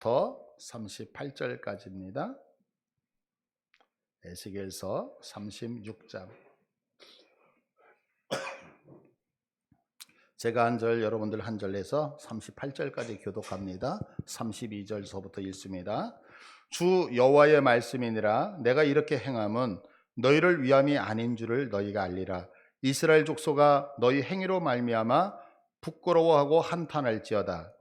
38절까지입니다. 에스겔서 36장. 제가 한 절, 여러분들 한 절에서 38절까지 교독합니다. 32절서부터 읽습니다. 주 여호와의 말씀이니라. 내가 이렇게 행함은 너희를 위함이 아닌 줄을 너희가 알리라. 이스라엘 족속아, 너희 행위로 말미암아 부끄러워하고 한탄할지어다.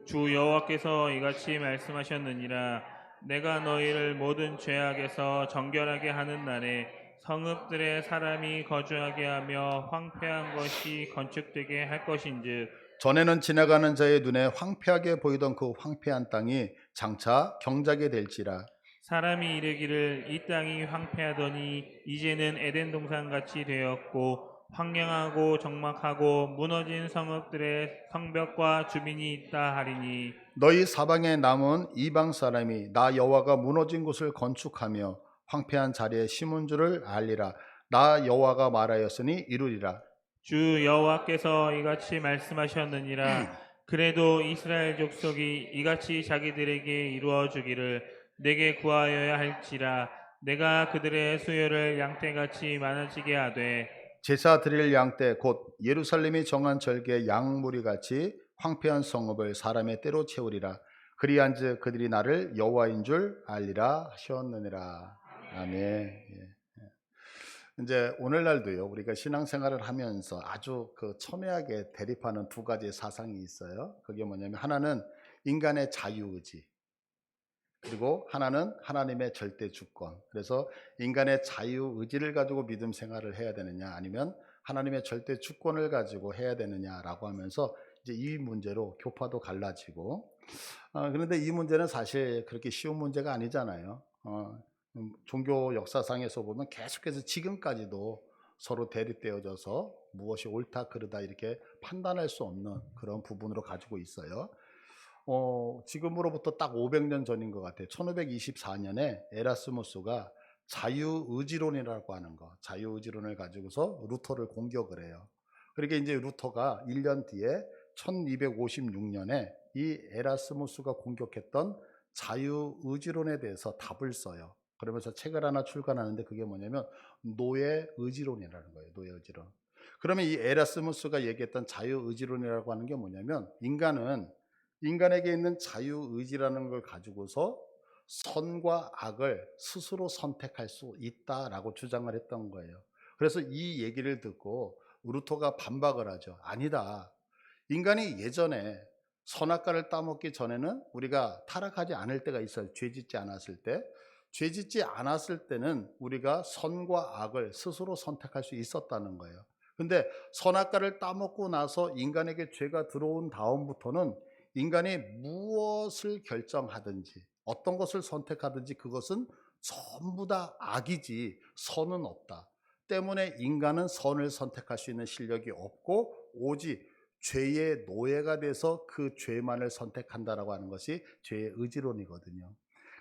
주 여호와께서 이같이 말씀하셨느니라. 내가 너희를 모든 죄악에서 정결하게 하는 날에 성읍들의 사람이 거주하게 하며 황폐한 것이 건축되게 할 것인즉, 전에는 지나가는 자의 눈에 황폐하게 보이던 그 황폐한 땅이 장차 경작이 될지라. 사람이 이르기를 이 땅이 황폐하더니 이제는 에덴 동산같이 되었고 황량하고 적막하고 무너진 성읍들의 성벽과 주민이 있다 하리니, 너희 사방에 남은 이방 사람이 나 여호와가 무너진 곳을 건축하며 황폐한 자리에 심은 줄을 알리라. 나 여호와가 말하였으니 이루리라. 주 여호와께서 이같이 말씀하셨느니라. 그래도 이스라엘 족속이 이같이 자기들에게 이루어 주기를 내게 구하여야 할지라. 내가 그들의 수요를 양떼같이 많아지게 하되 제사 드릴 양떼 곧 예루살렘이 정한 절기의 양무리 같이 황폐한 성읍을 사람의 때로 채우리라. 그리한즉 그들이 나를 여호와인 줄 알리라 하셨느니라. 아멘. 예. 이제 오늘날도요, 우리가 신앙생활을 하면서 아주 첨예하게 대립하는 두 가지 사상이 있어요. 그게 뭐냐면 하나는 인간의 자유의지, 그리고 하나는 하나님의 절대 주권. 그래서 인간의 자유의지를 가지고 믿음 생활을 해야 되느냐, 아니면 하나님의 절대 주권을 가지고 해야 되느냐라고 하면서 이제 이 문제로 교파도 갈라지고, 그런데 이 문제는 사실 그렇게 쉬운 문제가 아니잖아요. 종교 역사상에서 보면 계속해서 지금까지도 서로 대립되어져서 무엇이 옳다 그르다 이렇게 판단할 수 없는 그런 부분으로 가지고 있어요. 지금으로부터 딱 500년 전인 것 같아요. 1524년에 에라스무스가 자유의지론이라고 하는 거, 자유의지론을 가지고서 루터를 공격을 해요. 그러니까 이제 루터가 1년 뒤에 1256년에 이 에라스무스가 공격했던 자유의지론에 대해서 답을 써요. 그러면서 책을 하나 출간하는데 그게 뭐냐면 노예의지론이라는 거예요. 노예의지론. 그러면 이 에라스무스가 얘기했던 자유의지론이라고 하는 게 뭐냐면 인간에게 있는 자유의지라는 걸 가지고서 선과 악을 스스로 선택할 수 있다라고 주장을 했던 거예요. 그래서 이 얘기를 듣고 루터가 반박을 하죠. 아니다. 인간이 예전에 선악과를 따먹기 전에는 우리가 타락하지 않을 때가 있어요. 죄 짓지 않았을 때. 죄 짓지 않았을 때는 우리가 선과 악을 스스로 선택할 수 있었다는 거예요. 근데 선악과를 따먹고 나서 인간에게 죄가 들어온 다음부터는 인간이 무엇을 결정하든지 어떤 것을 선택하든지 그것은 전부 다 악이지 선은 없다. 때문에 인간은 선을 선택할 수 있는 실력이 없고 오직 죄의 노예가 돼서 그 죄만을 선택한다라고 하는 것이 죄의 의지론이거든요.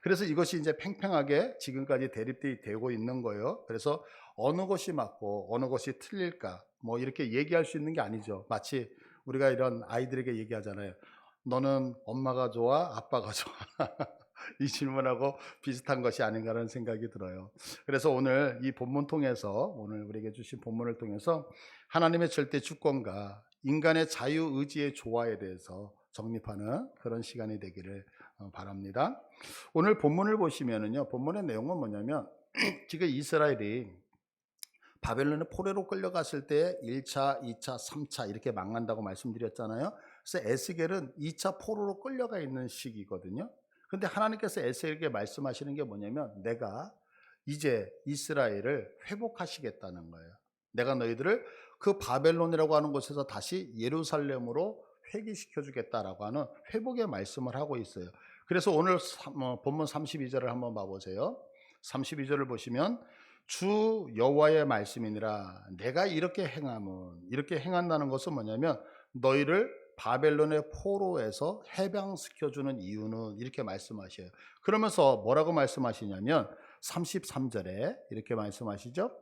그래서 이것이 이제 팽팽하게 지금까지 대립되고 있는 거예요. 그래서 어느 것이 맞고 어느 것이 틀릴까 뭐 이렇게 얘기할 수 있는 게 아니죠. 마치 우리가 이런 아이들에게 얘기하잖아요. 너는 엄마가 좋아? 아빠가 좋아? 이 질문하고 비슷한 것이 아닌가라는 생각이 들어요. 그래서 오늘 이 본문 통해서 오늘 우리에게 주신 본문을 통해서 하나님의 절대 주권과 인간의 자유의지의 조화에 대해서 정립하는 그런 시간이 되기를 바랍니다. 오늘 본문을 보시면은요, 본문의 내용은 뭐냐면 지금 이스라엘이 바벨론의 포로로 끌려갔을 때 1차, 2차, 3차 이렇게 망한다고 말씀드렸잖아요. 그래서 에스겔은 2차 포로로 끌려가 있는 시기거든요. 근데 하나님께서 에스겔에게 말씀하시는 게 뭐냐면 내가 이제 이스라엘을 회복하시겠다는 거예요. 내가 너희들을 그 바벨론이라고 하는 곳에서 다시 예루살렘으로 회귀시켜 주겠다라고 하는 회복의 말씀을 하고 있어요. 그래서 오늘 본문 32절을 한번 봐보세요. 32절을 보시면 주 여호와의 말씀이니라. 내가 이렇게 행한다는 것은 뭐냐면 너희를 바벨론의 포로에서 해방시켜주는 이유는 이렇게 말씀하셔요. 그러면서 뭐라고 말씀하시냐면 33절에 이렇게 말씀하시죠.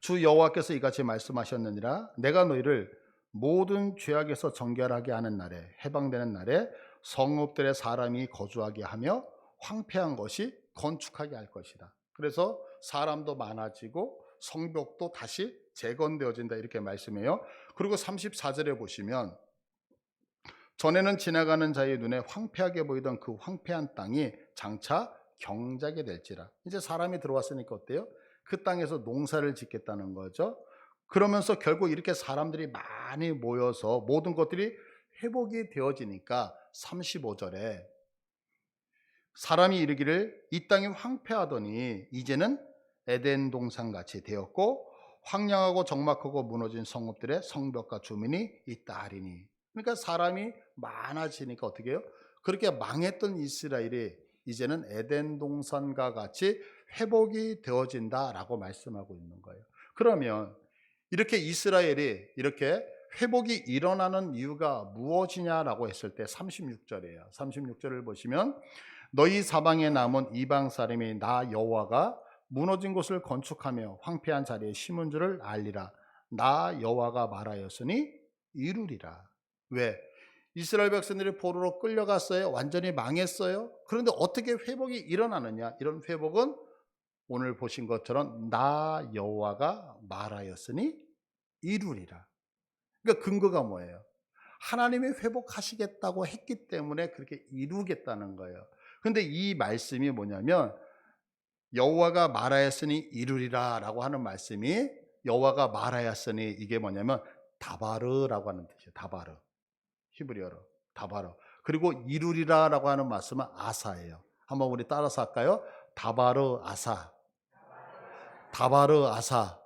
주 여호와께서 이같이 말씀하셨느니라. 내가 너희를 모든 죄악에서 정결하게 하는 날에, 해방되는 날에 성읍들의 사람이 거주하게 하며 황폐한 것이 건축하게 할 것이다. 그래서 사람도 많아지고 성벽도 다시 재건되어진다 이렇게 말씀해요. 그리고 34절에 보시면 전에는 지나가는 자의 눈에 황폐하게 보이던 그 황폐한 땅이 장차 경작이 될지라. 이제 사람이 들어왔으니까 어때요? 그 땅에서 농사를 짓겠다는 거죠. 그러면서 결국 이렇게 사람들이 많이 모여서 모든 것들이 회복이 되어지니까 35절에 사람이 이르기를 이 땅이 황폐하더니 이제는 에덴 동산 같이 되었고 황량하고 적막하고 무너진 성읍들의 성벽과 주민이 있다 하리니. 그러니까 사람이 많아지니까 어떻게 해요? 그렇게 망했던 이스라엘이 이제는 에덴 동산과 같이 회복이 되어진다라고 말씀하고 있는 거예요. 그러면 이렇게 이스라엘이 이렇게 회복이 일어나는 이유가 무엇이냐라고 했을 때 36절이에요. 36절을 보시면 너희 사방에 남은 이방 사람이 나 여호와가 무너진 곳을 건축하며 황폐한 자리에 심은 줄을 알리라. 나 여호와가 말하였으니 이루리라. 왜? 이스라엘 백성들이 포로로 끌려갔어요. 완전히 망했어요. 그런데 어떻게 회복이 일어나느냐? 이런 회복은 오늘 보신 것처럼 나 여호와가 말하였으니 이루리라. 그러니까 근거가 뭐예요? 하나님이 회복하시겠다고 했기 때문에 그렇게 이루겠다는 거예요. 근데 이 말씀이 뭐냐면 여호와가 말하였으니 이루리라라고 하는 말씀이 여호와가 말하였으니 이게 뭐냐면 다바르라고 하는 뜻이에요. 다바르. 히브리어로 다바르. 그리고 이루리라라고 하는 말씀은 아사예요. 한번 우리 따라서 할까요? 다바르 아사. 다바르 아사.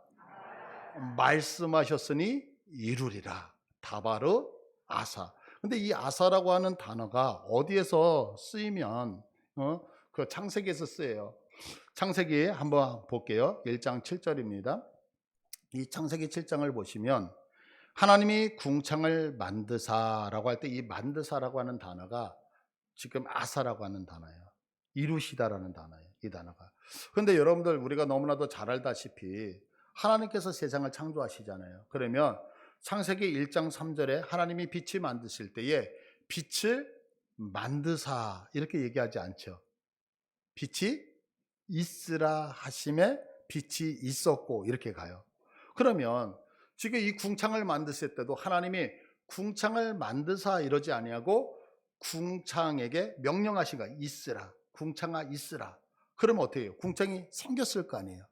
말씀하셨으니 이루리라. 다바르 아사. 근데 이 아사라고 하는 단어가 어디에서 쓰이면 그 창세기에서 쓰여요. 창세기 한번 볼게요. 1장 7절입니다. 이 창세기 7장을 보시면 하나님이 궁창을 만드사라고 할 때 이 만드사라고 하는 단어가 지금 아사라고 하는 단어예요. 이루시다라는 단어예요. 이 단어가. 그런데 여러분들 우리가 너무나도 잘 알다시피 하나님께서 세상을 창조하시잖아요. 그러면 창세기 1장 3절에 하나님이 빛을 만드실 때에 빛을 만드사 이렇게 얘기하지 않죠. 빛이 있으라 하심에 빛이 있었고 이렇게 가요. 그러면 지금 이 궁창을 만드실 때도 하나님이 궁창을 만드사 이러지 아니하고 궁창에게 명령하신 거야. 있으라. 궁창아 있으라. 그러면 어떻게 해요? 궁창이 생겼을 거 아니에요.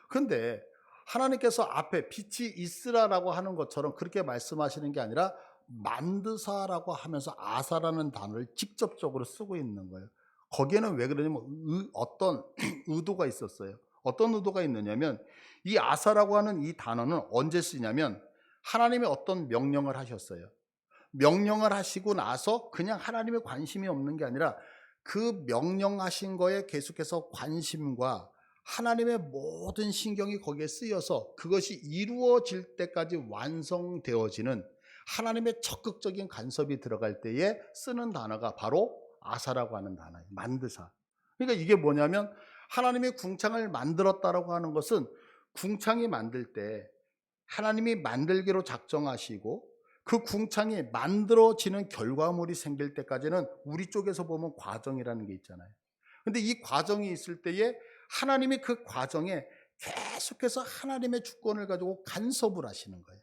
근데 하나님께서 앞에 빛이 있으라라고 하는 것처럼 그렇게 말씀하시는 게 아니라 만드사라고 하면서 아사라는 단어를 직접적으로 쓰고 있는 거예요. 거기에는 왜 그러냐면 어떤 의도가 있었어요. 어떤 의도가 있느냐면 이 아사라고 하는 이 단어는 언제 쓰냐면 하나님이 어떤 명령을 하셨어요. 명령을 하시고 나서 그냥 하나님의 관심이 없는 게 아니라 그 명령하신 거에 계속해서 관심과 하나님의 모든 신경이 거기에 쓰여서 그것이 이루어질 때까지 완성되어지는 하나님의 적극적인 간섭이 들어갈 때에 쓰는 단어가 바로 아사라고 하는 단어예요. 만드사. 그러니까 이게 뭐냐면 하나님이 궁창을 만들었다라고 하는 것은 궁창이 만들 때 하나님이 만들기로 작정하시고 그 궁창이 만들어지는 결과물이 생길 때까지는 우리 쪽에서 보면 과정이라는 게 있잖아요. 근데 이 과정이 있을 때에 하나님이 그 과정에 계속해서 하나님의 주권을 가지고 간섭을 하시는 거예요.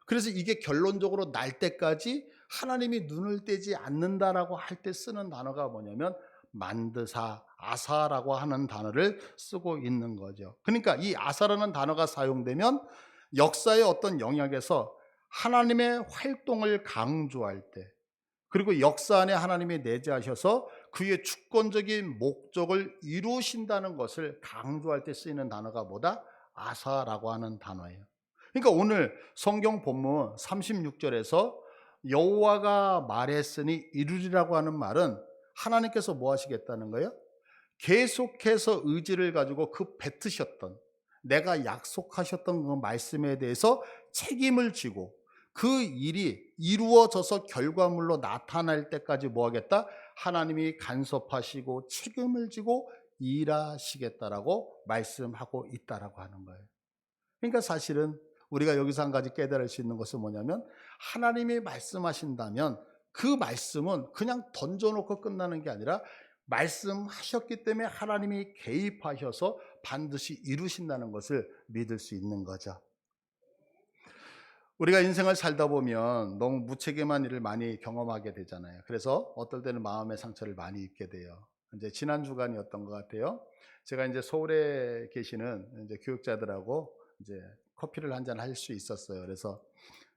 그래서 이게 결론적으로 날 때까지 하나님이 눈을 떼지 않는다라고 할 때 쓰는 단어가 뭐냐면 만드사, 아사라고 하는 단어를 쓰고 있는 거죠. 그러니까 이 아사라는 단어가 사용되면 역사의 어떤 영역에서 하나님의 활동을 강조할 때 그리고 역사 안에 하나님이 내재하셔서 그의 주권적인 목적을 이루신다는 것을 강조할 때 쓰이는 단어가 뭐다? 아사라고 하는 단어예요. 그러니까 오늘 성경 본문 36절에서 여호와가 말했으니 이루리라고 하는 말은 하나님께서 뭐 하시겠다는 거예요? 계속해서 의지를 가지고 그 뱉으셨던 내가 약속하셨던 그 말씀에 대해서 책임을 지고 그 일이 이루어져서 결과물로 나타날 때까지 뭐 하겠다? 하나님이 간섭하시고 책임을 지고 일하시겠다라고 말씀하고 있다라고 하는 거예요. 그러니까 사실은 우리가 여기서 한 가지 깨달을 수 있는 것은 뭐냐면 하나님이 말씀하신다면 그 말씀은 그냥 던져놓고 끝나는 게 아니라 말씀하셨기 때문에 하나님이 개입하셔서 반드시 이루신다는 것을 믿을 수 있는 거죠. 우리가 인생을 살다 보면 너무 무책임한 일을 많이 경험하게 되잖아요. 그래서 어떨 때는 마음의 상처를 많이 입게 돼요. 이제 지난 주간이었던 것 같아요. 제가 이제 서울에 계시는 이제 교육자들하고 이제 커피를 한 잔 할 수 있었어요. 그래서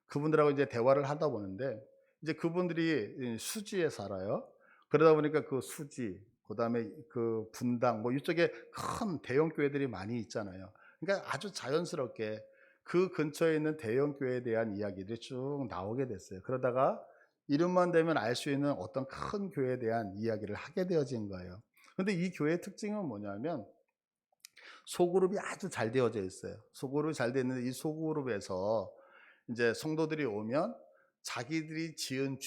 그분들하고 이제 대화를 하다 보는데 이제 그분들이 수지에 살아요. 그러다 보니까 그 수지, 그다음에 그 분당 뭐 이쪽에 큰 대형 교회들이 많이 있잖아요. 그러니까 아주 자연스럽게 그 근처에 있는 대형 교회에 대한 이야기들이 쭉 나오게 됐어요. 그러다가 이름만 대면 알 수 있는 어떤 큰 교회에 대한 이야기를 하게 되어진 거예요. 근데 이 교회의 특징은 뭐냐면 소그룹이 아주 잘 되어져 있어요. 소그룹이 잘 되어 있는데 이 소그룹에서 이제 성도들이 오면 자기들이 지은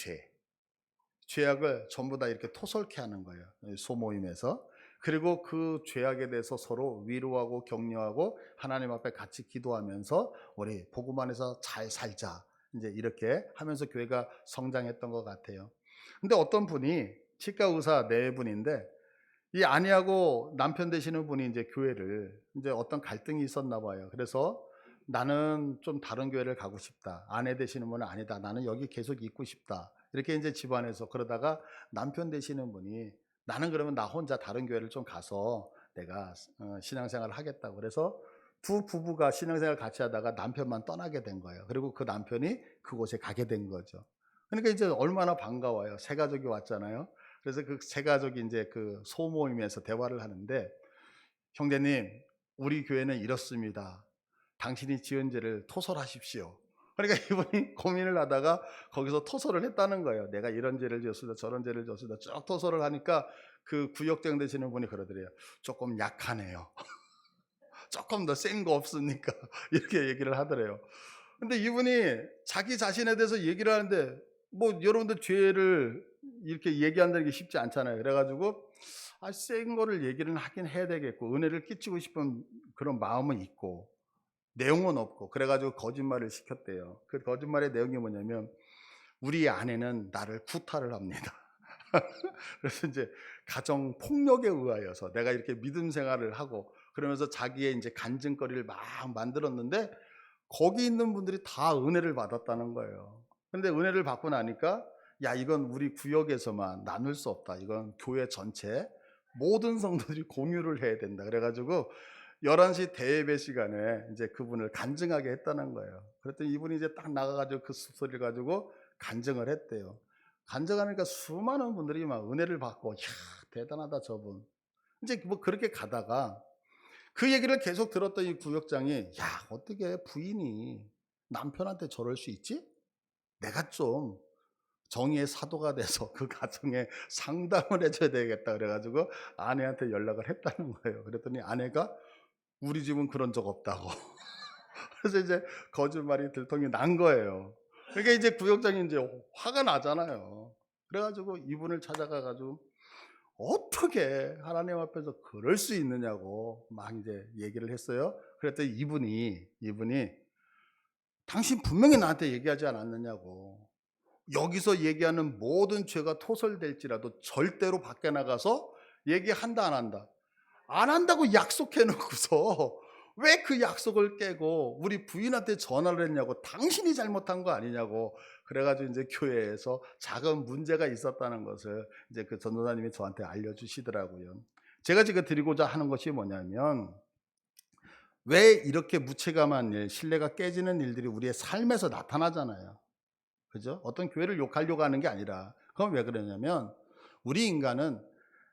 죄악을 전부 다 이렇게 토설케 하는 거예요. 소모임에서. 그리고 그 죄악에 대해서 서로 위로하고 격려하고 하나님 앞에 같이 기도하면서 우리 복음 안에서 잘 살자. 이제 이렇게 하면서 교회가 성장했던 것 같아요. 근데 어떤 분이 치과 의사 네 분인데 이 아내하고 남편 되시는 분이 이제 교회를 이제 어떤 갈등이 있었나 봐요. 그래서 나는 좀 다른 교회를 가고 싶다. 아내 되시는 분은 아니다. 나는 여기 계속 있고 싶다. 이렇게 이제 집안에서 그러다가 남편 되시는 분이 나는 그러면 나 혼자 다른 교회를 좀 가서 내가 신앙생활을 하겠다고. 그래서 두 부부가 신앙생활 같이 하다가 남편만 떠나게 된 거예요. 그리고 그 남편이 그곳에 가게 된 거죠. 그러니까 이제 얼마나 반가워요. 새 가족이 왔잖아요. 그래서 그 새 가족이 이제 그 소모임에서 대화를 하는데 형제님, 우리 교회는 이렇습니다. 당신이 지은 죄를 토설하십시오. 그러니까 이분이 고민을 하다가 거기서 토설을 했다는 거예요. 내가 이런 죄를 지었습니다. 저런 죄를 지었습니다. 쭉 토설을 하니까 그 구역장 되시는 분이 그러더래요. 조금 약하네요. 조금 더 센 거 없습니까? 이렇게 얘기를 하더래요. 근데 이분이 자기 자신에 대해서 얘기를 하는데 뭐 여러분들 죄를 이렇게 얘기한다는 게 쉽지 않잖아요. 그래가지고 센 거를 얘기를 하긴 해야 되겠고 은혜를 끼치고 싶은 그런 마음은 있고 내용은 없고 그래가지고 거짓말을 시켰대요. 그 거짓말의 내용이 뭐냐면 우리 아내는 나를 구타를 합니다. 그래서 이제 가정 폭력에 의하여서 내가 이렇게 믿음 생활을 하고 그러면서 자기의 이제 간증거리를 막 만들었는데 거기 있는 분들이 다 은혜를 받았다는 거예요. 근데 은혜를 받고 나니까 야 이건 우리 구역에서만 나눌 수 없다. 이건 교회 전체 모든 성도들이 공유를 해야 된다. 그래가지고 11시 대예배 시간에 이제 그분을 간증하게 했다는 거예요. 그랬더니 이분이 이제 딱 나가가지고 그 소리를 가지고 간증을 했대요. 간증하니까 수많은 분들이 막 은혜를 받고, 이야, 대단하다, 저분. 이제 뭐 그렇게 가다가 그 얘기를 계속 들었던 이 구역장이, 야, 어떻게 부인이 남편한테 저럴 수 있지? 내가 좀 정의의 사도가 돼서 그 가정에 상담을 해줘야 되겠다. 그래가지고 아내한테 연락을 했다는 거예요. 그랬더니 아내가 우리 집은 그런 적 없다고. 그래서 이제 거짓말이 들통이 난 거예요. 그러니까 이제 구역장이 이제 화가 나잖아요. 그래가지고 이분을 찾아가가지고 어떻게 하나님 앞에서 그럴 수 있느냐고 막 이제 얘기를 했어요. 그랬더니 이분이 당신 분명히 나한테 얘기하지 않았느냐고. 여기서 얘기하는 모든 죄가 토설될지라도 절대로 밖에 나가서 얘기한다 안 한다. 안 한다고 약속해 놓고서 왜 그 약속을 깨고 우리 부인한테 전화를 했냐고. 당신이 잘못한 거 아니냐고. 그래가지고 이제 교회에서 작은 문제가 있었다는 것을 이제 그 전도사님이 저한테 알려주시더라고요. 제가 지금 드리고자 하는 것이 뭐냐면 왜 이렇게 무책임한 일, 신뢰가 깨지는 일들이 우리의 삶에서 나타나잖아요. 그죠? 어떤 교회를 욕하려고 하는 게 아니라 그건 왜 그러냐면 우리 인간은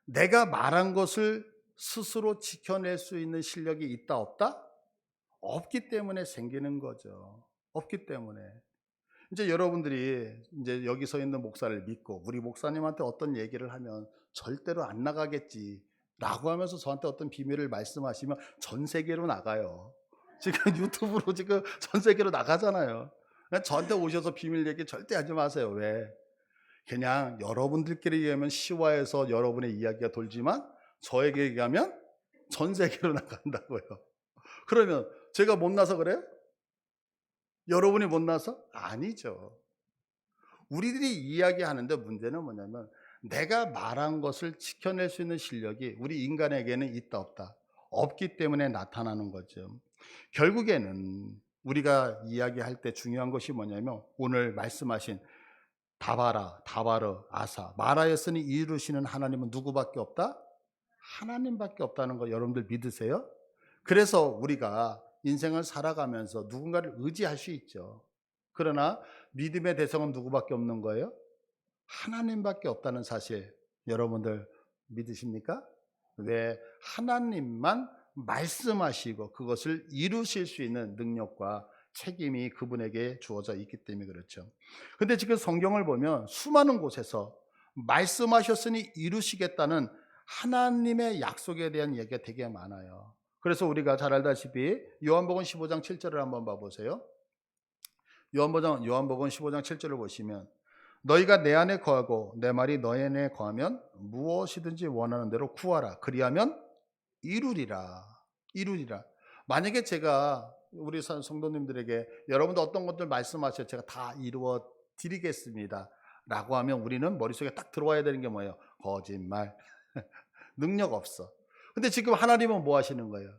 내가 말한 것을 스스로 지켜낼 수 있는 실력이 있다 없다? 없기 때문에 생기는 거죠. 없기 때문에. 이제 여러분들이 이제 여기 서 있는 목사를 믿고 우리 목사님한테 어떤 얘기를 하면 절대로 안 나가겠지 라고 하면서 저한테 어떤 비밀을 말씀하시면 전 세계로 나가요. 지금 유튜브로 지금 전 세계로 나가잖아요. 저한테 오셔서 비밀 얘기 절대 하지 마세요. 왜? 그냥 여러분들끼리 얘기하면 시와에서 여러분의 이야기가 돌지만 저에게 얘기하면 전 세계로 나간다고요. 그러면 제가 못나서 그래요? 여러분이 못나서? 아니죠. 우리들이 이야기하는데 문제는 뭐냐면 내가 말한 것을 지켜낼 수 있는 실력이 우리 인간에게는 있다 없다. 없기 때문에 나타나는 거죠. 결국에는 우리가 이야기할 때 중요한 것이 뭐냐면 오늘 말씀하신 다바라, 다바르, 아사, 말하였으니 이루시는 하나님은 누구밖에 없다? 하나님밖에 없다는 거 여러분들 믿으세요? 그래서 우리가 인생을 살아가면서 누군가를 의지할 수 있죠. 그러나 믿음의 대상은 누구밖에 없는 거예요? 하나님밖에 없다는 사실 여러분들 믿으십니까? 왜? 하나님만 말씀하시고 그것을 이루실 수 있는 능력과 책임이 그분에게 주어져 있기 때문에 그렇죠. 근데 지금 성경을 보면 수많은 곳에서 말씀하셨으니 이루시겠다는 하나님의 약속에 대한 얘기가 되게 많아요. 그래서 우리가 잘 알다시피 요한복음 15장 7절을 한번 봐보세요. 요한복음 15장 7절을 보시면 너희가 내 안에 거하고 내 말이 너희 안에 거하면 무엇이든지 원하는 대로 구하라. 그리하면 이루리라. 이루리라. 만약에 제가 우리 성도님들에게 여러분도 어떤 것들 말씀하셔 제가 다 이루어 드리겠습니다 라고 하면 우리는 머릿속에 딱 들어와야 되는 게 뭐예요? 거짓말. 능력 없어. 근데 지금 하나님은 뭐 하시는 거예요?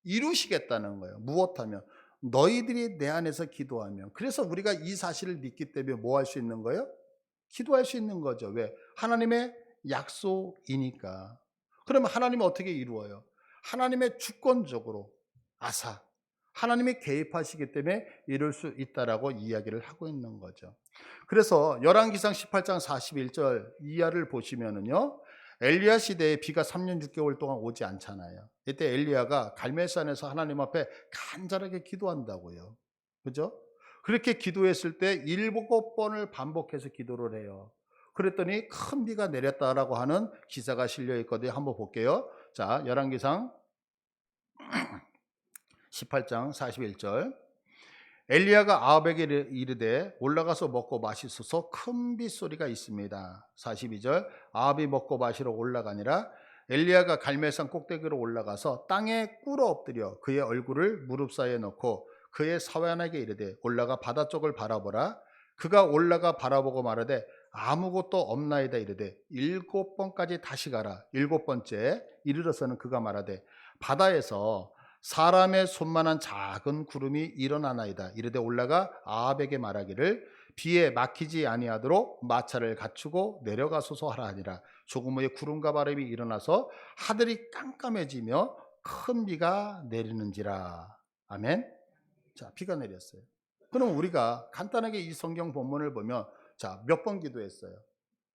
이루시겠다는 거예요. 무엇하면? 너희들이 내 안에서 기도하면. 그래서 우리가 이 사실을 믿기 때문에 뭐 할 수 있는 거예요? 기도할 수 있는 거죠. 왜? 하나님의 약속이니까. 그러면 하나님은 어떻게 이루어요? 하나님의 주권적으로 아사. 하나님이 개입하시기 때문에 이룰 수 있다라고 이야기를 하고 있는 거죠. 그래서 열왕기상 18장 41절 이하를 보시면은요. 엘리야 시대에 비가 3년 6개월 동안 오지 않잖아요. 이때 엘리야가 갈멜산에서 하나님 앞에 간절하게 기도한다고요. 그죠? 그렇게 기도했을 때 7번을 반복해서 기도를 해요. 그랬더니 큰 비가 내렸다라고 하는 기사가 실려 있거든요. 한번 볼게요. 자, 열왕기상 18장 41절. 엘리야가 아합에게 이르되 올라가서 먹고 마시소서 큰 빗소리가 있습니다. 42절. 아합이 먹고 마시러 올라가니라 엘리야가 갈멜산 꼭대기로 올라가서 땅에 꿇어 엎드려 그의 얼굴을 무릎 사이에 넣고 그의 사환에게 이르되 올라가 바다 쪽을 바라보라. 그가 올라가 바라보고 말하되 아무것도 없나이다 이르되 7번까지 다시 가라. 7번째 이르러서는 그가 말하되 바다에서 사람의 손만한 작은 구름이 일어나나이다. 이르되 올라가 아합에게 말하기를 비에 막히지 아니하도록 마차를 갖추고 내려가소서 하라 하니라. 조금 후에 구름과 바람이 일어나서 하늘이 깜깜해지며 큰 비가 내리는지라. 아멘. 자, 비가 내렸어요. 그럼 우리가 간단하게 이 성경 본문을 보면 자, 몇 번 기도했어요?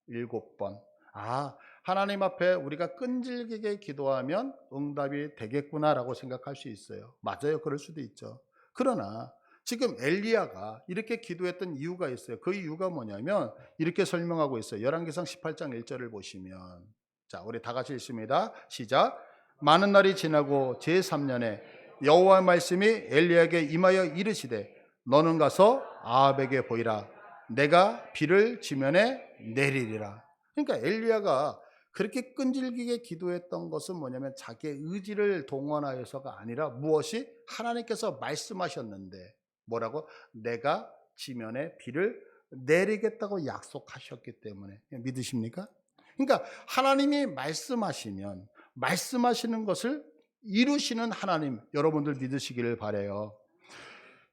7번. 아, 하나님 앞에 우리가 끈질기게 기도하면 응답이 되겠구나라고 생각할 수 있어요. 맞아요. 그럴 수도 있죠. 그러나 지금 엘리야가 이렇게 기도했던 이유가 있어요. 그 이유가 뭐냐면 이렇게 설명하고 있어요. 열왕기상 18장 1절을 보시면 자, 우리 다 같이 읽습니다. 시작. 많은 날이 지나고 제3년에 여호와의 말씀이 엘리야에게 임하여 이르시되 너는 가서 아합에게 보이라. 내가 비를 지면에 내리리라. 그러니까 엘리야가 그렇게 끈질기게 기도했던 것은 뭐냐면 자기의 의지를 동원하여서가 아니라 무엇이 하나님께서 말씀하셨는데 뭐라고? 내가 지면에 비를 내리겠다고 약속하셨기 때문에 믿으십니까? 그러니까 하나님이 말씀하시면 말씀하시는 것을 이루시는 하나님 여러분들 믿으시기를 바라요.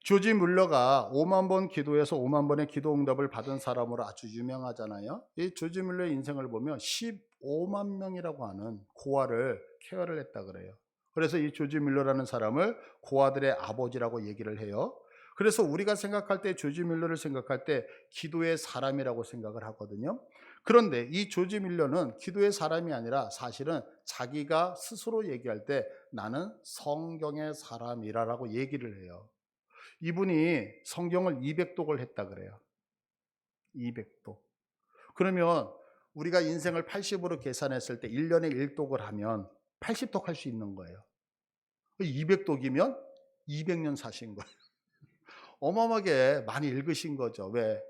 조지 뮬러가 5만 번 기도해서 5만 번의 기도 응답을 받은 사람으로 아주 유명하잖아요. 이 조지 뮬러의 인생을 보면 15만 명이라고 하는 고아를 케어를 했다 그래요. 그래서 이 조지 뮬러라는 사람을 고아들의 아버지라고 얘기를 해요. 그래서 우리가 생각할 때 조지 뮬러를 생각할 때 기도의 사람이라고 생각을 하거든요. 그런데 이 조지 뮬러는 기도의 사람이 아니라 사실은 자기가 스스로 얘기할 때 나는 성경의 사람이라고 얘기를 해요. 이분이 성경을 200독을 했다 그래요. 200독. 그러면 우리가 인생을 80으로 계산했을 때 1년에 1독을 하면 80독 할 수 있는 거예요. 200독이면 200년 사신 거예요. 어마어마하게 많이 읽으신 거죠. 왜?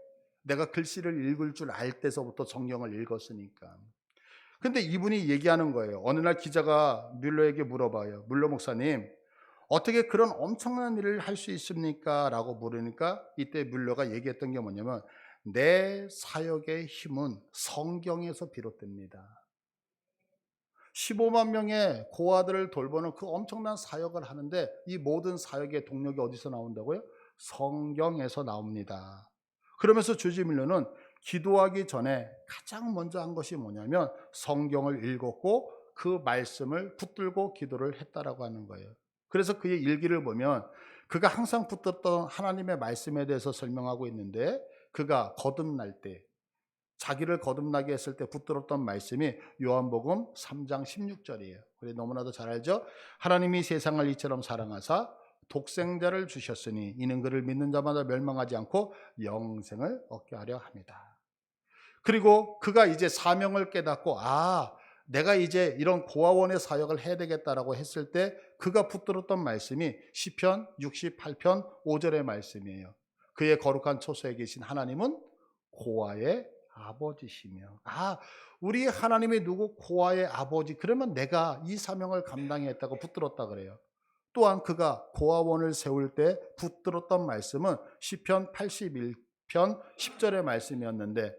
내가 글씨를 읽을 줄 알 때서부터 성경을 읽었으니까. 근데 이분이 얘기하는 거예요. 어느 날 기자가 뮬러에게 물어봐요. 뮬러 목사님, 어떻게 그런 엄청난 일을 할 수 있습니까? 라고 물으니까 이때 뮬러가 얘기했던 게 뭐냐면 내 사역의 힘은 성경에서 비롯됩니다. 15만 명의 고아들을 돌보는 그 엄청난 사역을 하는데 이 모든 사역의 동력이 어디서 나온다고요? 성경에서 나옵니다. 그러면서 조지 밀러는 기도하기 전에 가장 먼저 한 것이 뭐냐면 성경을 읽었고 그 말씀을 붙들고 기도를 했다라고 하는 거예요. 그래서 그의 일기를 보면 그가 항상 붙들었던 하나님의 말씀에 대해서 설명하고 있는데 그가 거듭날 때 자기를 거듭나게 했을 때 붙들었던 말씀이 요한복음 3장 16절이에요. 우리 너무나도 잘 알죠? 하나님이 세상을 이처럼 사랑하사 독생자를 주셨으니 이는 그를 믿는 자마다 멸망하지 않고 영생을 얻게 하려 합니다. 그리고 그가 이제 사명을 깨닫고 내가 이제 이런 고아원의 사역을 해야 되겠다라고 했을 때 그가 붙들었던 말씀이 시편 68편 5절의 말씀이에요. 그의 거룩한 초소에 계신 하나님은 고아의 아버지시며 우리 하나님이 누구? 고아의 아버지. 그러면 내가 이 사명을 감당했다고 붙들었다 그래요. 또한 그가 고아원을 세울 때 붙들었던 말씀은 시편 81편 10절의 말씀이었는데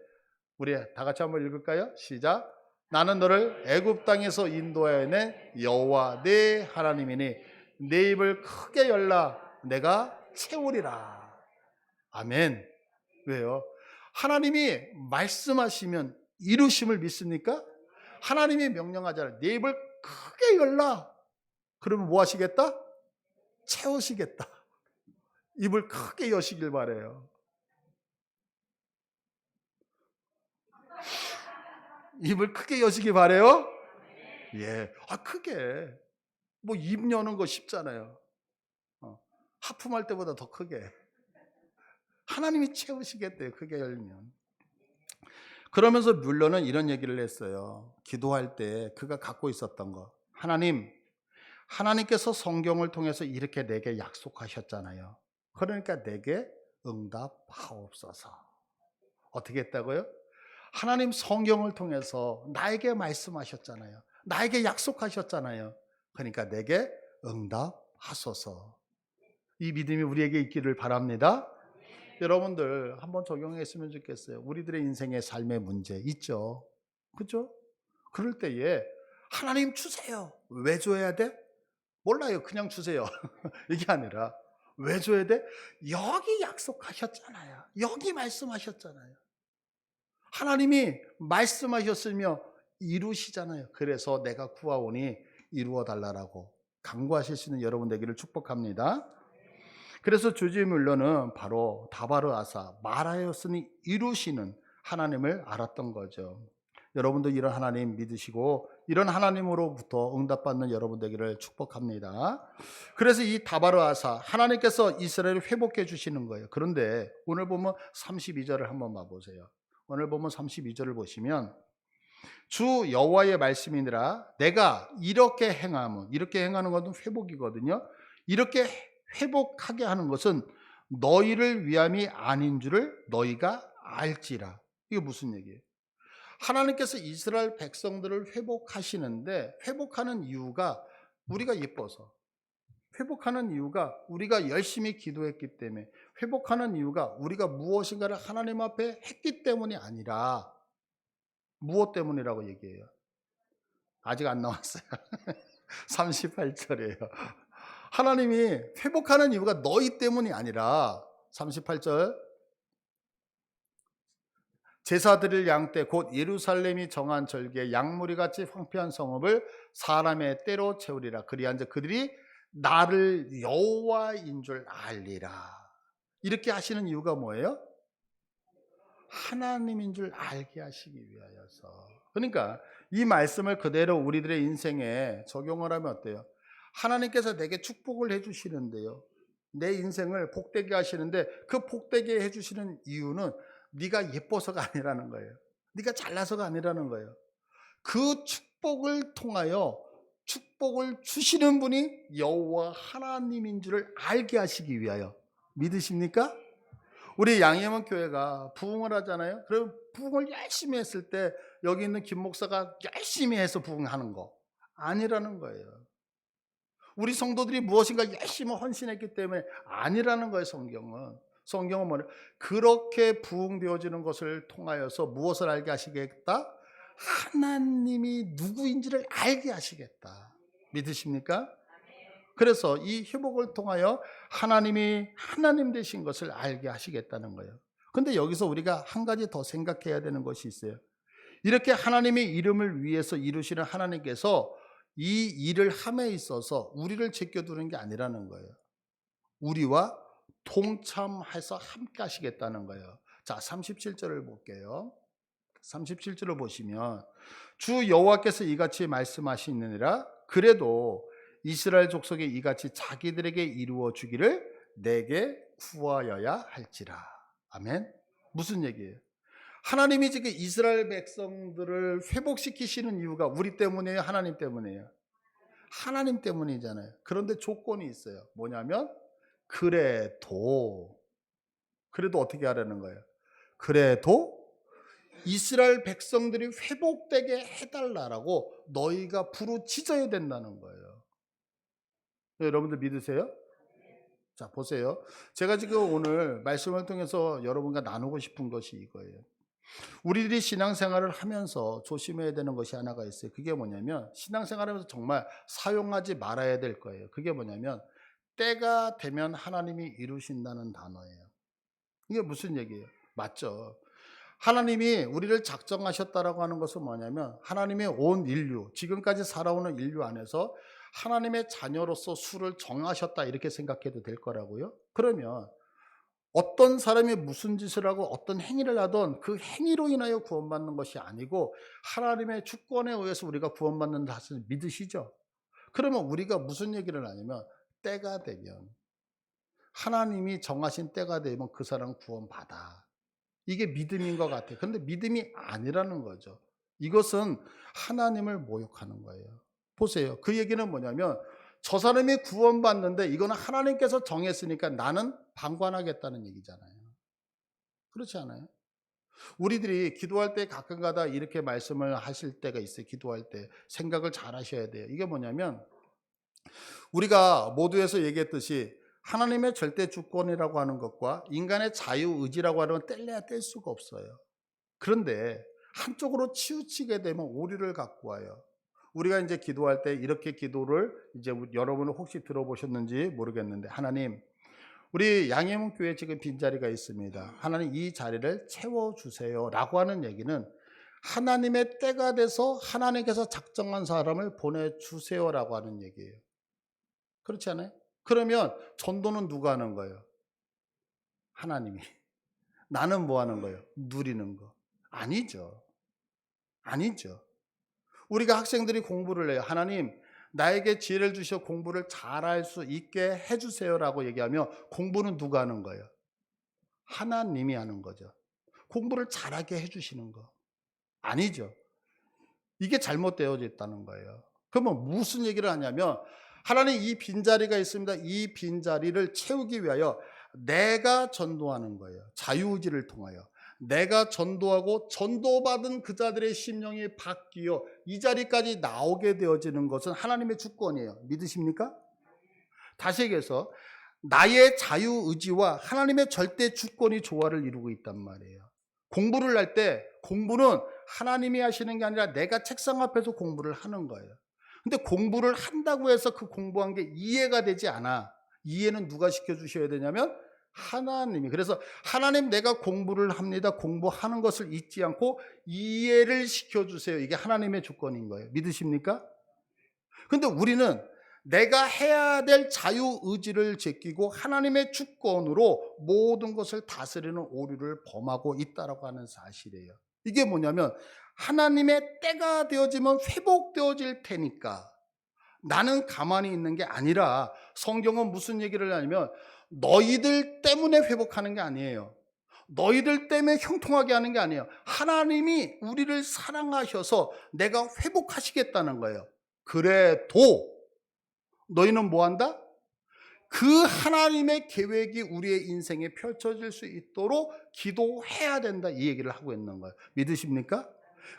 우리 다 같이 한번 읽을까요? 시작. 나는 너를 애굽 땅에서 인도하여 낸 여호와 네 하나님이니 내 입을 크게 열라 내가 채우리라. 아멘. 왜요? 하나님이 말씀하시면 이루심을 믿습니까? 하나님이 명령하잖아요. 내 입을 크게 열라. 그러면 뭐 하시겠다? 채우시겠다. 입을 크게 여시길 바래요. 입을 크게 여시기 바래요? 예. 크게. 뭐 입 여는 거 쉽잖아요. 하품할 때보다 더 크게. 하나님이 채우시겠대요. 크게 열면. 그러면서 뮬러는 이런 얘기를 했어요. 기도할 때 그가 갖고 있었던 거. 하나님께서 성경을 통해서 이렇게 내게 약속하셨잖아요. 그러니까 내게 응답하옵소서. 어떻게 했다고요? 하나님 성경을 통해서 나에게 말씀하셨잖아요. 나에게 약속하셨잖아요. 그러니까 내게 응답하소서. 이 믿음이 우리에게 있기를 바랍니다. 여러분들 한번 적용했으면 좋겠어요. 우리들의 인생의 삶의 문제 있죠. 그렇죠? 그럴 때에 하나님 주세요. 왜 줘야 돼? 몰라요. 그냥 주세요. 이게 아니라 왜 줘야 돼? 여기 약속하셨잖아요. 여기 말씀하셨잖아요. 하나님이 말씀하셨으며 이루시잖아요. 그래서 내가 구하오니 이루어 달라라고 간구하실 수 있는 여러분 되기를 축복합니다. 그래서 조지 뮬러는 바로 다바르아사 말하였으니 이루시는 하나님을 알았던 거죠. 여러분도 이런 하나님 믿으시고 이런 하나님으로부터 응답받는 여러분 되기를 축복합니다. 그래서 이 다바르아사 하나님께서 이스라엘을 회복해 주시는 거예요. 그런데 오늘 보면 32절을 한번 봐보세요. 오늘 보면 32절을 보시면 주 여호와의 말씀이니라 내가 이렇게 행하면 이렇게 행하는 것은 회복이거든요. 이렇게 회복하게 하는 것은 너희를 위함이 아닌 줄을 너희가 알지라. 이게 무슨 얘기예요? 하나님께서 이스라엘 백성들을 회복하시는데 회복하는 이유가 우리가 예뻐서 회복하는 이유가 우리가 열심히 기도했기 때문에 회복하는 이유가 우리가 무엇인가를 하나님 앞에 했기 때문이 아니라 무엇 때문이라고 얘기해요? 아직 안 나왔어요. 38절이에요. 하나님이 회복하는 이유가 너희 때문이 아니라 38절 제사 드릴 양 때 곧 예루살렘이 정한 절기에 양무리같이 황폐한 성읍을 사람의 때로 채우리라. 그리한즉 그들이 나를 여호와인 줄 알리라. 이렇게 하시는 이유가 뭐예요? 하나님인 줄 알게 하시기 위하여서. 그러니까 이 말씀을 그대로 우리들의 인생에 적용을 하면 어때요? 하나님께서 내게 축복을 해주시는데요. 내 인생을 복되게 하시는데 그 복되게 해주시는 이유는 네가 예뻐서가 아니라는 거예요. 네가 잘나서가 아니라는 거예요. 그 축복을 통하여 축복을 주시는 분이 여호와 하나님인 줄을 알게 하시기 위하여. 믿으십니까? 우리 양희문 교회가 부흥을 하잖아요. 그럼 부흥을 열심히 했을 때 여기 있는 김 목사가 열심히 해서 부흥하는 거 아니라는 거예요. 우리 성도들이 무엇인가 열심히 헌신했기 때문에 아니라는 거예요. 성경은 성경은 뭐냐? 그렇게 부응되어지는 것을 통하여서 무엇을 알게 하시겠다? 하나님이 누구인지를 알게 하시겠다. 믿으십니까? 그래서 이 회복을 통하여 하나님이 하나님 되신 것을 알게 하시겠다는 거예요. 근데 여기서 우리가 한 가지 더 생각해야 되는 것이 있어요. 이렇게 하나님의 이름을 위해서 이루시는 하나님께서 이 일을 함에 있어서 우리를 제껴두는 게 아니라는 거예요. 우리와 동참해서 함께 하시겠다는 거예요. 자, 37절을 볼게요. 37절을 보시면 주 여호와께서 이같이 말씀하시느니라. 그래도 이스라엘 족속이 이같이 자기들에게 이루어 주기를 내게 구하여야 할지라. 아멘. 무슨 얘기예요? 하나님이 지금 이스라엘 백성들을 회복시키시는 이유가 우리 때문이에요? 하나님 때문이에요? 하나님 때문이잖아요. 그런데 조건이 있어요. 뭐냐면 그래도 어떻게 하라는 거예요? 그래도 이스라엘 백성들이 회복되게 해달라고 너희가 부르짖어야 된다는 거예요. 여러분들 믿으세요? 자, 보세요. 제가 지금 오늘 말씀을 통해서 여러분과 나누고 싶은 것이 이거예요. 우리들이 신앙생활을 하면서 조심해야 되는 것이 하나가 있어요. 그게 뭐냐면 신앙생활하면서 정말 사용하지 말아야 될 거예요. 그게 뭐냐면 때가 되면 하나님이 이루신다는 단어예요. 이게 무슨 얘기예요? 맞죠? 하나님이 우리를 작정하셨다라고 하는 것은 뭐냐면 하나님의 온 인류, 지금까지 살아오는 인류 안에서 하나님의 자녀로서 수를 정하셨다 이렇게 생각해도 될 거라고요. 그러면 어떤 사람이 무슨 짓을 하고 어떤 행위를 하던 그 행위로 인하여 구원받는 것이 아니고 하나님의 주권에 의해서 우리가 구원받는 것을 믿으시죠? 그러면 우리가 무슨 얘기를 하냐면 때가 되면 하나님이 정하신 때가 되면 그 사람 구원받아. 이게 믿음인 것 같아요. 그런데 믿음이 아니라는 거죠. 이것은 하나님을 모욕하는 거예요. 보세요. 그 얘기는 뭐냐면 저 사람이 구원받는데 이거는 하나님께서 정했으니까 나는 방관하겠다는 얘기잖아요. 그렇지 않아요? 우리들이 기도할 때 가끔가다 이렇게 말씀을 하실 때가 있어요. 기도할 때 생각을 잘 하셔야 돼요. 이게 뭐냐면 우리가 모두에서 얘기했듯이 하나님의 절대 주권이라고 하는 것과 인간의 자유의지라고 하는 건 뗄래야 뗄 수가 없어요. 그런데 한쪽으로 치우치게 되면 오류를 갖고 와요. 우리가 이제 기도할 때 이렇게 기도를 이제 여러분은 혹시 들어보셨는지 모르겠는데 하나님, 우리 양해문 교회 지금 빈자리가 있습니다. 하나님 이 자리를 채워주세요 라고 하는 얘기는 하나님의 때가 돼서 하나님께서 작정한 사람을 보내주세요 라고 하는 얘기예요. 그렇지 않아요? 그러면 전도는 누가 하는 거예요? 하나님이. 나는 뭐 하는 거예요? 누리는 거. 아니죠. 아니죠. 우리가 학생들이 공부를 해요. 하나님, 나에게 지혜를 주셔 공부를 잘할 수 있게 해주세요라고 얘기하면 공부는 누가 하는 거예요? 하나님이 하는 거죠. 공부를 잘하게 해주시는 거. 아니죠. 이게 잘못되어져 있다는 거예요. 그러면 무슨 얘기를 하냐면 하나님 이 빈자리가 있습니다. 이 빈자리를 채우기 위하여 내가 전도하는 거예요. 자유의지를 통하여. 내가 전도하고 전도받은 그 자들의 심령이 바뀌어 이 자리까지 나오게 되어지는 것은 하나님의 주권이에요. 믿으십니까? 다시 얘기해서 나의 자유의지와 하나님의 절대 주권이 조화를 이루고 있단 말이에요. 공부를 할 때 공부는 하나님이 하시는 게 아니라 내가 책상 앞에서 공부를 하는 거예요. 근데 공부를 한다고 해서 그 공부한 게 이해가 되지 않아. 이해는 누가 시켜주셔야 되냐면 하나님이. 그래서 하나님 내가 공부를 합니다. 공부하는 것을 잊지 않고 이해를 시켜주세요. 이게 하나님의 주권인 거예요. 믿으십니까? 근데 우리는 내가 해야 될 자유의지를 제끼고 하나님의 주권으로 모든 것을 다스리는 오류를 범하고 있다라고 하는 사실이에요. 이게 뭐냐면 하나님의 때가 되어지면 회복되어질 테니까 나는 가만히 있는 게 아니라 성경은 무슨 얘기를 하냐면 너희들 때문에 회복하는 게 아니에요. 너희들 때문에 형통하게 하는 게 아니에요. 하나님이 우리를 사랑하셔서 내가 회복하시겠다는 거예요. 그래도 너희는 뭐 한다? 그 하나님의 계획이 우리의 인생에 펼쳐질 수 있도록 기도해야 된다. 이 얘기를 하고 있는 거예요. 믿으십니까?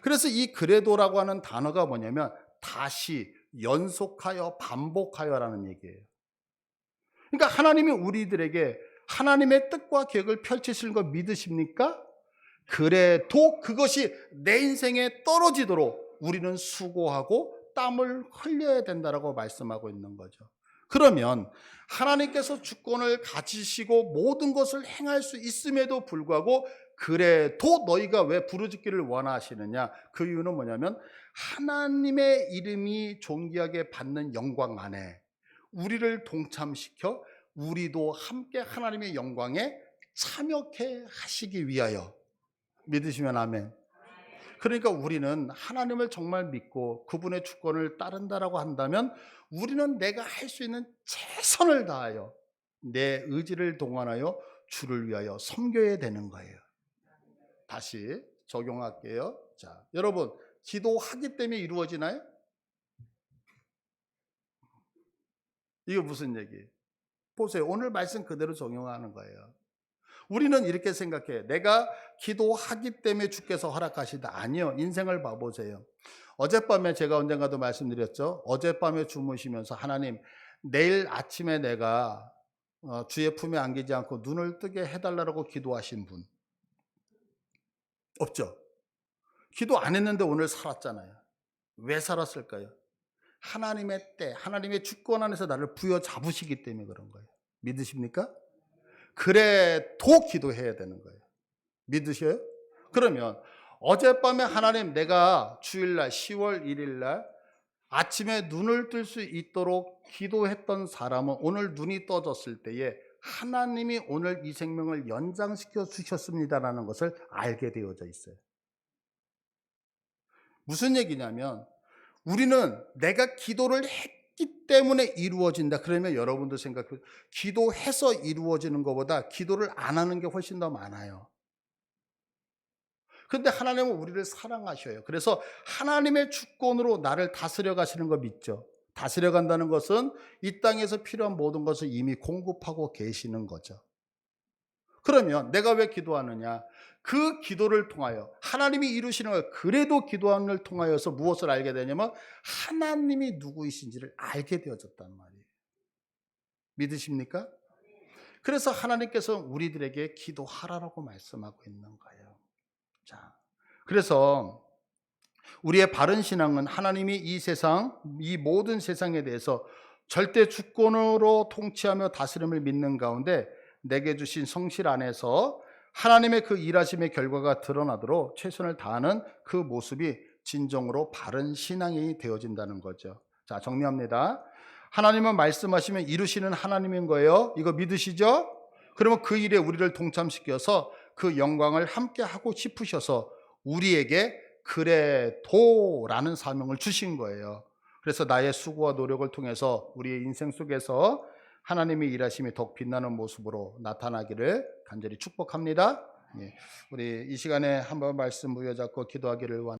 그래서 이 그래도라고 하는 단어가 뭐냐면 다시 연속하여 반복하여라는 얘기예요. 그러니까 하나님이 우리들에게 하나님의 뜻과 계획을 펼치시는 거 믿으십니까? 그래도 그것이 내 인생에 떨어지도록 우리는 수고하고 땀을 흘려야 된다라고 말씀하고 있는 거죠. 그러면 하나님께서 주권을 가지시고 모든 것을 행할 수 있음에도 불구하고 그래도 너희가 왜 부르짖기를 원하시느냐? 그 이유는 뭐냐면 하나님의 이름이 존귀하게 받는 영광 안에 우리를 동참시켜 우리도 함께 하나님의 영광에 참여케 하시기 위하여. 믿으시면 아멘. 그러니까 우리는 하나님을 정말 믿고 그분의 주권을 따른다라고 한다면 우리는 내가 할 수 있는 최선을 다하여 내 의지를 동원하여 주를 위하여 섬겨야 되는 거예요. 다시 적용할게요. 자, 여러분, 기도하기 때문에 이루어지나요? 이게 무슨 얘기예요? 보세요. 오늘 말씀 그대로 적용하는 거예요. 우리는 이렇게 생각해. 내가 기도하기 때문에 주께서 허락하시다. 아니요. 인생을 봐보세요. 어젯밤에 제가 언젠가도 말씀드렸죠. 어젯밤에 주무시면서 하나님, 내일 아침에 내가 주의 품에 안기지 않고 눈을 뜨게 해달라고 기도하신 분 없죠. 기도 안 했는데 오늘 살았잖아요. 왜 살았을까요? 하나님의 때, 하나님의 주권 안에서 나를 부여잡으시기 때문에 그런 거예요. 믿으십니까? 그래도 기도해야 되는 거예요. 믿으셔요? 그러면 어젯밤에 하나님, 내가 주일날 10월 1일날 아침에 눈을 뜰 수 있도록 기도했던 사람은 오늘 눈이 떠졌을 때에 하나님이 오늘 이 생명을 연장시켜 주셨습니다라는 것을 알게 되어져 있어요. 무슨 얘기냐면 우리는 내가 기도를 했기 때문에 이루어진다. 그러면 여러분도 생각해, 기도해서 이루어지는 것보다 기도를 안 하는 게 훨씬 더 많아요. 그런데 하나님은 우리를 사랑하셔요. 그래서 하나님의 주권으로 나를 다스려 가시는 거 믿죠. 다스려 간다는 것은 이 땅에서 필요한 모든 것을 이미 공급하고 계시는 거죠. 그러면 내가 왜 기도하느냐? 그 기도를 통하여 하나님이 이루시는 걸 그래도 기도함을 통하여서 무엇을 알게 되냐면 하나님이 누구이신지를 알게 되어졌단 말이에요. 믿으십니까? 그래서 하나님께서 우리들에게 기도하라고 말씀하고 있는 거예요. 자, 그래서 우리의 바른 신앙은 하나님이 이 세상, 이 모든 세상에 대해서 절대 주권으로 통치하며 다스림을 믿는 가운데 내게 주신 성실 안에서 하나님의 그 일하심의 결과가 드러나도록 최선을 다하는 그 모습이 진정으로 바른 신앙이 되어진다는 거죠. 자, 정리합니다. 하나님은 말씀하시면 이루시는 하나님인 거예요. 이거 믿으시죠? 그러면 그 일에 우리를 동참시켜서 그 영광을 함께 하고 싶으셔서 우리에게 그래도라는 사명을 주신 거예요. 그래서 나의 수고와 노력을 통해서 우리의 인생 속에서 하나님의 일하심이 더욱 빛나는 모습으로 나타나기를 간절히 축복합니다. 우리 이 시간에 한번 말씀 부여잡고 기도하기를 원합니다.